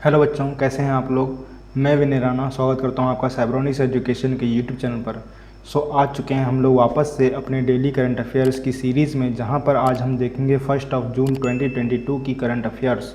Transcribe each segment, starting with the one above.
Hello बच्चों, कैसे हैं आप लोग। मैं विनय राणा स्वागत करता हूं आपका साइब्रोनिक्स एजुकेशन के यूट्यूब चैनल पर। आ चुके हैं हम लोग वापस से अपने डेली करंट अफेयर्स की सीरीज़ में, जहां पर आज हम देखेंगे 1 जून 2022 की करंट अफेयर्स।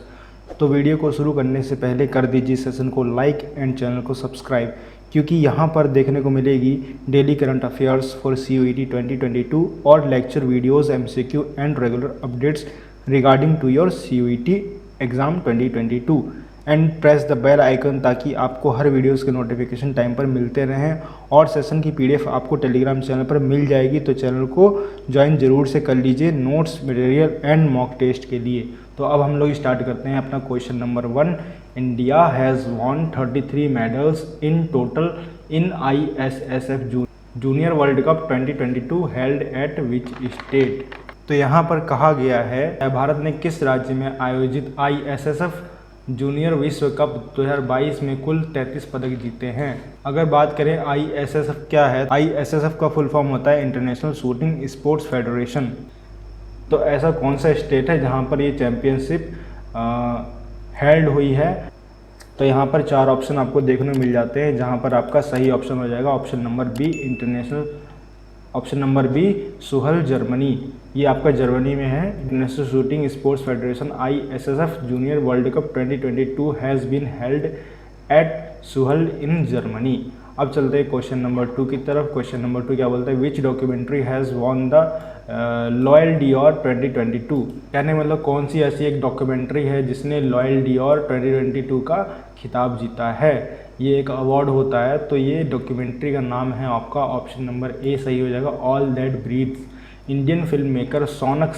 तो वीडियो को शुरू करने से पहले कर दीजिए सेशन को लाइक एंड चैनल को सब्सक्राइब, क्योंकि यहाँ पर देखने को मिलेगी daily current affairs for CUET 2022 और lecture videos, MCQ and regular updates regarding to your CUET exam 2022 and press the bell icon, ताकि आपको हर वीडियोस के नोटिफिकेशन टाइम पर मिलते रहें। और सेशन की PDF आपको टेलीग्राम चैनल पर मिल जाएगी, तो चैनल को ज्वाइन जरूर से कर लीजिए notes, material and mock test के लिए। तो अब हम लोग स्टार्ट करते हैं अपना question number 1। India has won 33 medals in total in ISSF junior world cup 2022 held at which state. तो यहाँ पर कहा गया है भारत ने किस राज्य में आयोजित ISSF जूनियर विश्व कप 2022 में कुल 33 पदक जीते हैं। अगर बात करें ISSF क्या है, ISSF का फुल फॉर्म होता है इंटरनेशनल शूटिंग स्पोर्ट्स फेडरेशन। तो ऐसा कौन सा स्टेट है जहां पर ये चैंपियनशिप हेल्ड हुई है। तो यहाँ पर 4 ऑप्शन आपको देखने को मिल जाते हैं, जहां पर आपका सही ऑप्शन हो जाएगा option number B international. Option number B Suhl Germany, ये आपका जर्मनी में है। International shooting sports federation ISSF junior world cup 2022 has been held at Suhl in Germany. अब चलते हैं क्वेश्चन नंबर 2 की तरफ। क्वेश्चन नंबर 2 क्या बोलता है, which documentary has won the L'Oeil d'Or 2022। कहने मतलब कौन सी ऐसी एक डॉक्यूमेंट्री है जिसने लॉयल डियोर 2022 का खिताब जीता है। ये एक अवार्ड होता है, तो ये डॉक्यूमेंट्री का नाम है आपका ऑप्शन नंबर ए सही हो जाएगा, all that breathes. Indian film maker Shaunak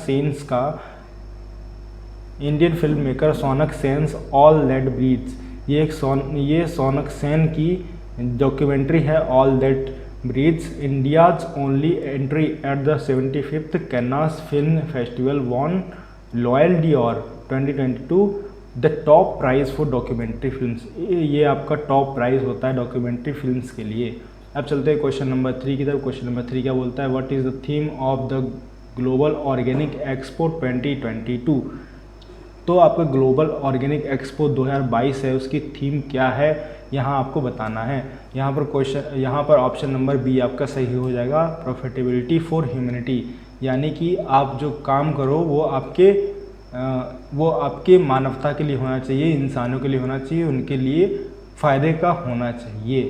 Sen's all that breathes, ये सोनक सेन की डॉक्यूमेंट्री है all that breathes. India's only entry at the 75th Cannes film festival won L'Oeil d'Or 2022 the top prize for documentary films. ये आपका top price होता है documentary films के लिए। अब चलते हैं क्वेश्चन नंबर 3 की तरफ। क्वेश्चन नंबर 3 क्या बोलता है, what is the theme of the global organic expo 2022। तो आपका ग्लोबल ऑर्गेनिक एक्सपो 2022 है, उसकी थीम क्या है यहाँ आपको बताना है। यहाँ पर ऑप्शन नंबर बी आपका सही हो जाएगा, प्रॉफिटेबिलिटी फॉर ह्यूमैनिटी। यानी कि आप जो काम करो वो आपके मानवता के लिए होना चाहिए, इंसानों के लिए होना चाहिए, उनके लिए फ़ायदे का होना चाहिए।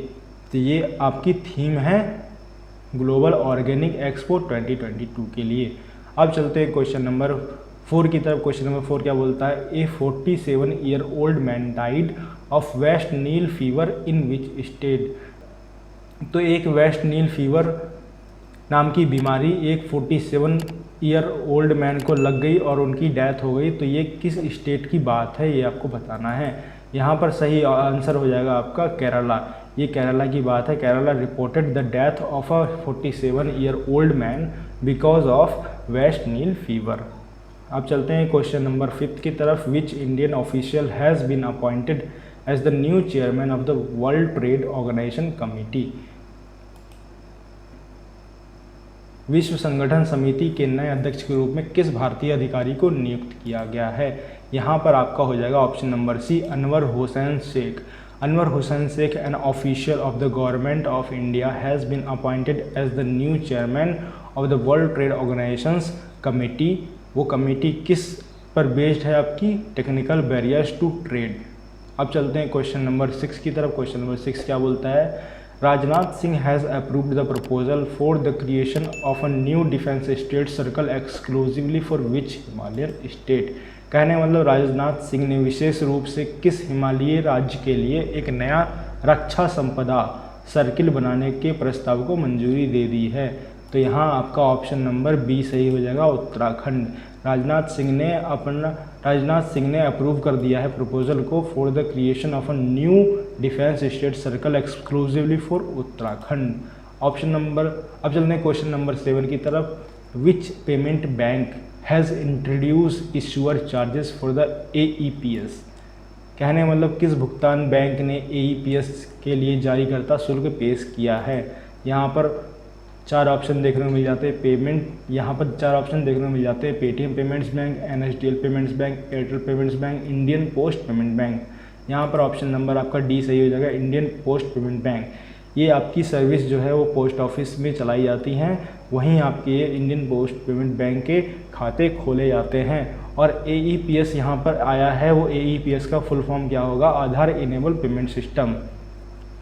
तो ये आपकी थीम है ग्लोबल ऑर्गेनिक एक्सपो 2022 के लिए। अब चलते हैं क्वेश्चन नंबर 4 की तरफ। क्वेश्चन नंबर 4 क्या बोलता है, ए 47-year-old man died of West Nile fever in which state. तो एक वेस्ट नील फीवर नाम की बीमारी एक 47-year-old मैन को लग गई और उनकी डेथ हो गई। तो ये किस स्टेट की बात है, ये आपको बताना है। यहाँ पर सही आंसर हो जाएगा आपका केरला। ये केरला की बात है। Kerala reported the death of a 47-year-old man because of West Nile fever. अब चलते हैं क्वेश्चन नंबर 5 की तरफ। Which Indian official has been appointed as the new chairman of the World Trade Organization committee. विश्व संगठन समिति के नए अध्यक्ष के रूप में किस भारतीय अधिकारी को नियुक्त किया गया है। यहाँ पर आपका हो जाएगा option number C Anwar Hussain Shaikh. Anwar Hussain Shaikh, an official of the government of India, has been appointed as the new chairman of the World Trade Organizations committee. वो कमेटी किस पर बेस्ड है आपकी, टेक्निकल बैरियर्स टू ट्रेड। अब चलते हैं क्वेश्चन नंबर 6 की तरफ। क्वेश्चन नंबर 6 क्या बोलता है, Rajnath Singh has approved the proposal for the creation of a new defence state circle exclusively for which Himalayan state. कहने मतलब राजनाथ सिंह ने विशेष रूप से किस हिमालयी राज्य के लिए एक नया रक्षा संपदा सर्किल बनाने के प्रस्ताव को मंजूरी दे दी है। तो यहाँ आपका ऑप्शन नंबर बी सही हो जाएगा, उत्तराखंड। राजनाथ सिंह ने अप्रूव कर दिया है प्रपोजल को for the creation of a new defence state circle exclusively for Uttarakhand. अब चलते हैं क्वेश्चन नंबर 7 की तरफ। विच payment bank has introduce issuer charges for the AEPS। कहने मतलब किस भुगतान बैंक ने AEPS के लिए जारी करता शुल्क पेश किया है। यहाँ पर 4 ऑप्शन देखने को मिल जाते हैं पेमेंट। यहाँ पर 4 ऑप्शन देखने को मिल जाते हैं, Paytm payments bank, NSDL payments bank, Airtel payments bank, Indian post payment bank. यहाँ पर ऑप्शन नंबर आपका डी सही हो जाएगा, इंडियन पोस्ट पेमेंट बैंक। ये आपकी सर्विस जो है वो पोस्ट ऑफिस में चलाई जाती हैं, वहीं आपके इंडियन पोस्ट पेमेंट बैंक के खाते खोले जाते हैं। और AEPS यहाँ पर आया है, वो AEPS का फुल फॉर्म क्या होगा, आधार इनेबल पेमेंट सिस्टम।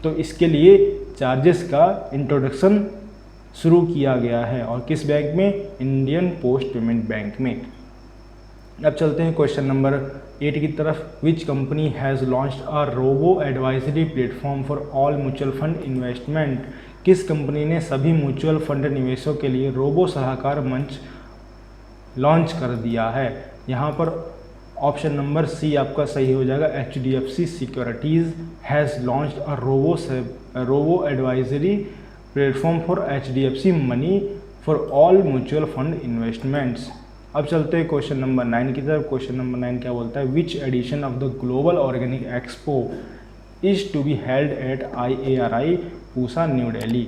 तो इसके लिए चार्जेस का इंट्रोडक्शन शुरू किया गया है, और किस बैंक में, इंडियन पोस्ट पेमेंट बैंक में। अब चलते हैं क्वेश्चन नंबर 8 की तरफ। Which company has launched a robo advisory platform for all mutual fund investment. किस कंपनी ने सभी म्यूचुअल फंड निवेशों के लिए रोबो सलाहकार मंच लॉन्च कर दिया है। यहाँ पर ऑप्शन नंबर सी आपका सही हो जाएगा, HDFC securities has launched a robo advisory platform for HDFC money for all mutual fund investments. अब चलते हैं क्वेश्चन नंबर 9 की तरफ। क्वेश्चन नंबर 9 क्या बोलता है, which edition of the global organic expo is to be held at IARI Pusa New Delhi.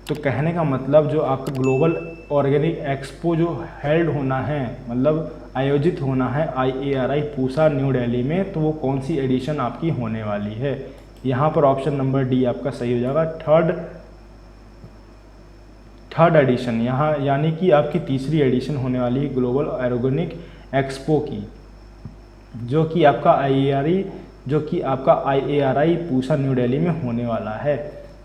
तो कहने का मतलब जो आपका ग्लोबल ऑर्गेनिक एक्सपो जो हेल्ड होना है, मतलब आयोजित होना है IARI पूसा न्यू दिल्ली में, तो वो कौन सी एडिशन आपकी होने वाली है। यहाँ पर ऑप्शन नंबर डी आपका सही हो जाएगा, थर्ड एडिशन, यहाँ यानी कि आपकी तीसरी एडिशन होने वाली है ग्लोबल ऑर्गेनिक एक्सपो की, जो कि आपका IARI पूसा न्यू दिल्ली में होने वाला है।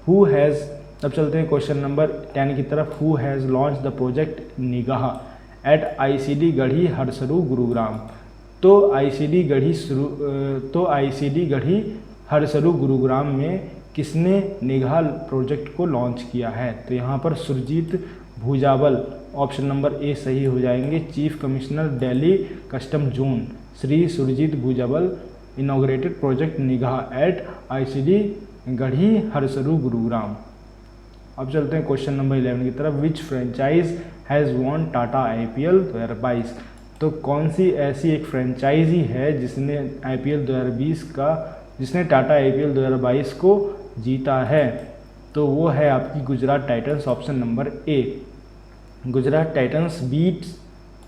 हु हैज़, अब चलते हैं क्वेश्चन नंबर 10 की तरफ। Who has launch the project Nigah at ICD Garhi Harsaru Gurugram. तो ICD गढ़ी हरसरू गुरुग्राम में किसने निगाह प्रोजेक्ट को लॉन्च किया है। तो यहाँ पर Surjit Bhujabal, option number A सही हो जाएंगे, chief commissioner Delhi custom zone Shri Surjit Bhujabal inaugurated project Nigah at ICD Garhi Harsaru Gurugram. अब चलते हैं क्वेश्चन नंबर 11 की तरफ। Which franchise has won Tata IPL 2022। तो कौन सी ऐसी एक फ्रेंचाइजी है जिसने टाटा IPL 2022 को जीता है। तो वो है आपकी Gujarat Titans, option number A. Gujarat Titans beats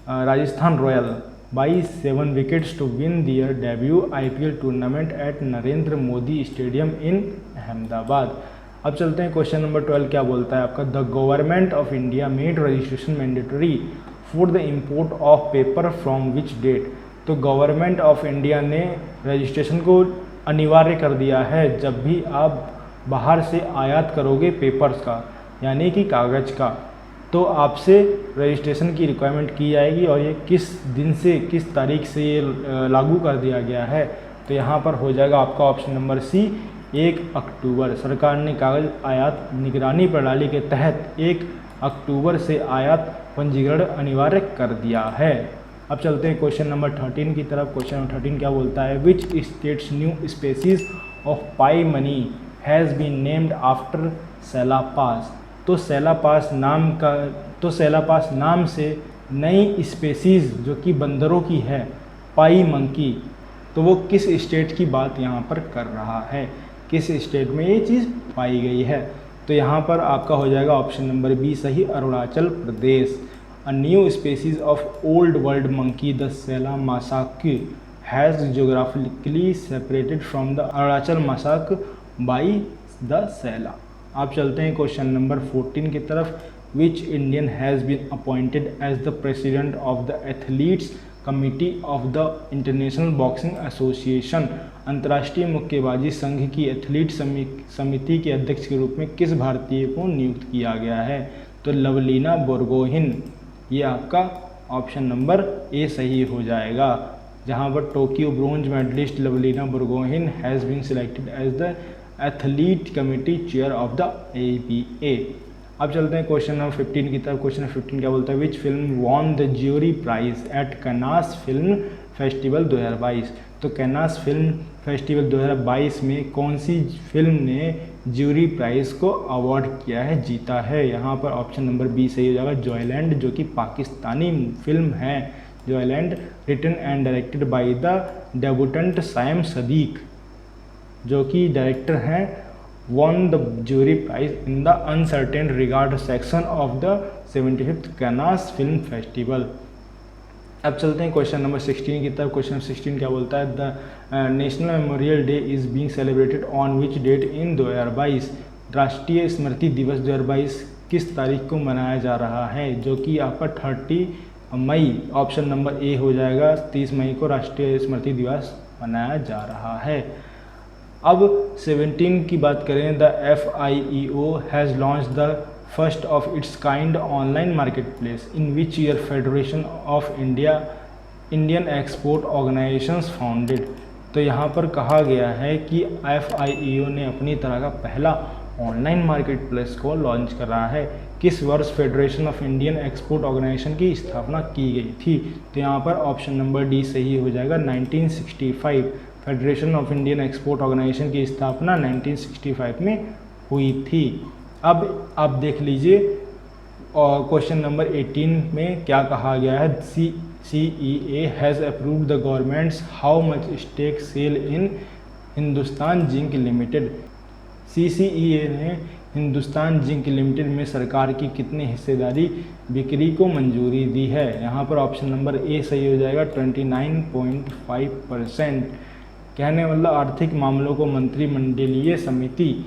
Rajasthan Royal by 7 wickets to win their debut IPL tournament at Narendra Modi stadium in Ahmedabad. अब चलते हैं क्वेश्चन नंबर 12 क्या बोलता है आपका, the government of India made registration mandatory for the import of paper from which date. तो government of India ने रजिस्ट्रेशन को अनिवार्य कर दिया है जब भी आप बाहर से आयात करोगे पेपर्स का, यानी कि कागज़ का, तो आपसे रजिस्ट्रेशन की रिक्वायरमेंट की जाएगी। और ये किस दिन से, किस तारीख से ये लागू कर दिया गया है। तो यहाँ पर हो जाएगा आपका ऑप्शन नंबर सी, 1 अक्टूबर। सरकार ने कागज़ आयात निगरानी प्रणाली के तहत 1 अक्टूबर से आयात पंजीकरण अनिवार्य कर दिया है। अब चलते हैं क्वेश्चन नंबर 13 की तरफ। क्वेश्चन नंबर 13 क्या बोलता है, which state's new species of primate has been named after Sela Pass. तो सेलापास नाम से नई स्पेसीज जो कि बंदरों की है, पाई मंकी, तो वो किस स्टेट की बात यहाँ पर कर रहा है, किस स्टेट में ये चीज़ पाई गई है। तो यहाँ पर आपका हो जाएगा ऑप्शन नंबर बी सही, Arunachal Pradesh. A new species of old world monkey, the Sela macaque, has geographically separated from the Arunachal macaque by the Sela। आप चलते हैं क्वेश्चन नंबर 14 की तरफ। Which Indian has been appointed as the president of the athletes committee of the International Boxing Association। अंतर्राष्ट्रीय मुक्केबाजी संघ की athlete समिति के अध्यक्ष के रूप में किस भारतीय को नियुक्त किया गया है। तो लवलीना बोरगोहिन, ये आपका ऑप्शन नंबर ए सही हो जाएगा, जहां पर Tokyo bronze medallist Lovlina Borgohain has been selected as the athlete committee chair of the ABA। अब चलते हैं क्वेश्चन नंबर 15 की तरफ। क्वेश्चन नंबर 15 क्या बोलता है, which film won the jury prize at Cannes film festival 2022। तो कैनास फिल्म फेस्टिवल 2022 में कौन सी फिल्म ने ज्यूरी प्राइज़ को अवार्ड किया है, जीता है। यहाँ पर ऑप्शन नंबर बी सही हो जाएगा, जॉयलैंड, जो कि पाकिस्तानी फिल्म है। Joyland written and directed by the debutant Saim Sadiq, जो कि डायरेक्टर हैं, won the jury prize in the uncertain regard section of the 75th Cannes film festival. अब चलते हैं क्वेश्चन नंबर 16 की तरफ। क्वेश्चन 16 क्या बोलता है, the national memorial day is being celebrated on which date in 2022। राष्ट्रीय स्मृति दिवस 2022 किस तारीख को मनाया जा रहा है, जो कि आपका 30 मई, ऑप्शन नंबर ए हो जाएगा। 30 मई को राष्ट्रीय स्मृति दिवस मनाया जा रहा है। अब 17 की बात करें, the FIEO has launch the first of its kind online market place in which year federation of Indian export organisations founded. तो यहाँ पर कहा गया है कि FIEO ने अपनी तरह का पहला ऑनलाइन मार्केट प्लेस को लॉन्च कर रहा है। किस वर्ष Federation of Indian Export Organisation की स्थापना की गई थी, तो यहाँ पर ऑप्शन नंबर डी सही हो जाएगा, 1965। Federation of Indian Export Organisation की स्थापना 1965 में हुई थी। अब आप देख लीजिए क्वेश्चन नंबर 18 में क्या कहा गया है, CEA has approved the government's how much stake sale in Hindustan zinc limited. CCEA ने हिंदुस्तान जिंक लिमिटेड में सरकार की कितनी हिस्सेदारी बिक्री को मंजूरी दी है, यहाँ पर ऑप्शन नंबर ए सही हो जाएगा, 29.5%। कहने वाला आर्थिक मामलों को मंत्रिमंडलीय समिति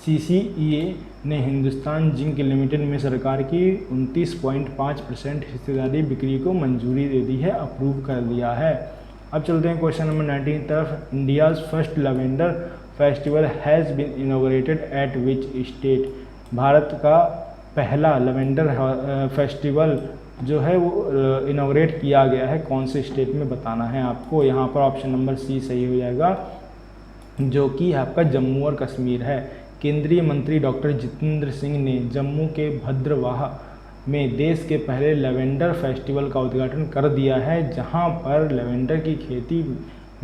CCEA ने हिंदुस्तान जिंक लिमिटेड में सरकार की 29.5% हिस्सेदारी बिक्री को मंजूरी दे दी है, अप्रूव कर दिया है। अब चलते हैं क्वेश्चन नंबर 19 तरफ। India's first lavender festival has been inaugurated at which state. Bharat का पहला लैवेंडर फेस्टिवल जो है वो इनॉग्रेट किया गया है, कौन से स्टेट में बताना है आपको। यहाँ पर ऑप्शन नंबर सी सही हो जाएगा, जो कि आपका जम्मू और कश्मीर है। केंद्रीय मंत्री डॉक्टर जितेंद्र सिंह ने जम्मू के भद्रवाह में देश के पहले लैवेंडर फेस्टिवल का उद्घाटन कर दिया है, जहां पर लैवेंडर की खेती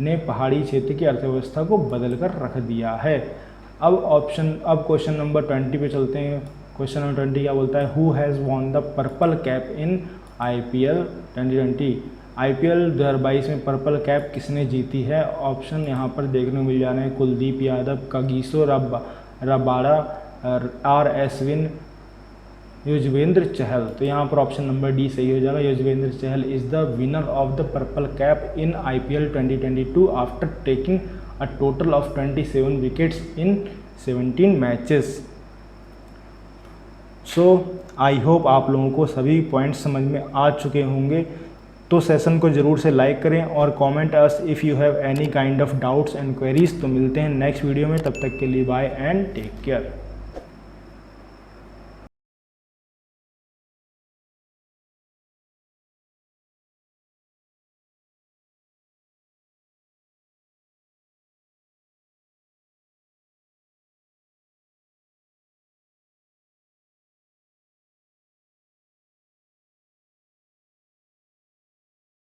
ने पहाड़ी क्षेत्र की अर्थव्यवस्था को बदल कर रख दिया है। अब क्वेश्चन नंबर 20 पे चलते हैं। क्वेश्चन नंबर 20 क्या बोलता है, who has won the purple cap in IPL 2020। IPL 2022 में पर्पल कैप किसने जीती है, ऑप्शन यहाँ पर देखने को मिल जा रहे हैं, Kuldeep Yadav, Kagiso Rabada, R Ashwin, Yuzvendra Chahal. तो यहाँ पर ऑप्शन नंबर डी सही हो जाएगा, Yuzvendra Chahal is the winner of the purple cap in IPL 2022 after taking a total of 27 wickets in 17 matches. So I hope आप लोगों को सभी पॉइंट्स समझ में आ चुके होंगे। तो सेशन को ज़रूर से लाइक करें और comment us if you have any kind of doubts and queries. तो मिलते हैं नेक्स्ट वीडियो में, तब तक के लिए बाय एंड टेक केयर।